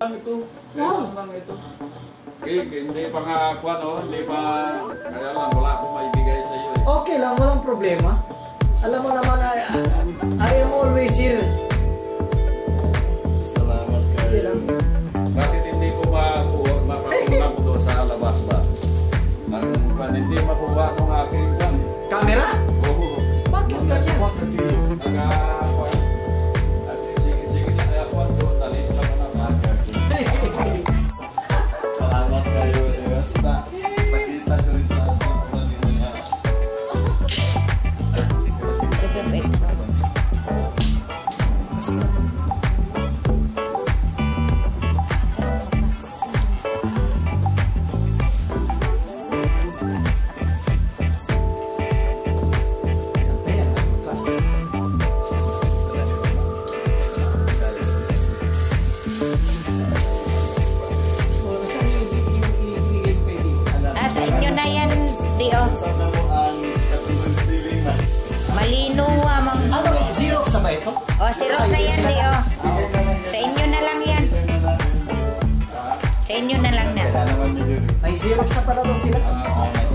Ito, meron lang ito. Okay, hindi pa nga kuwan, oh, hindi pa, kaya lang, wala akong maibigay sa iyo eh. Okay lang, walang problema. Alam mo naman, I am always here. Salamat Sige kayo. lang. Bakit hindi ko mapakuha ko doon sa labas ba? Hindi makuha itong aking kuwan. Camera? Oo. Bakit ganyan? Naka-kuwan. Sige na, kuwan doon, talit lang na naman. Salamat kayo. Basta, pakita ko rin sa akin kung ano yung mga. Sa inyo na yan, Dio. Sana mo ang katulad feeling na. Malino amang... Ano, Xerox na ba ito? O, si Rox na yan, Dio. Sa inyo na lang yan. Sa inyo na lang na. Kaya naman medyo. May Xerox na pala daw sila. May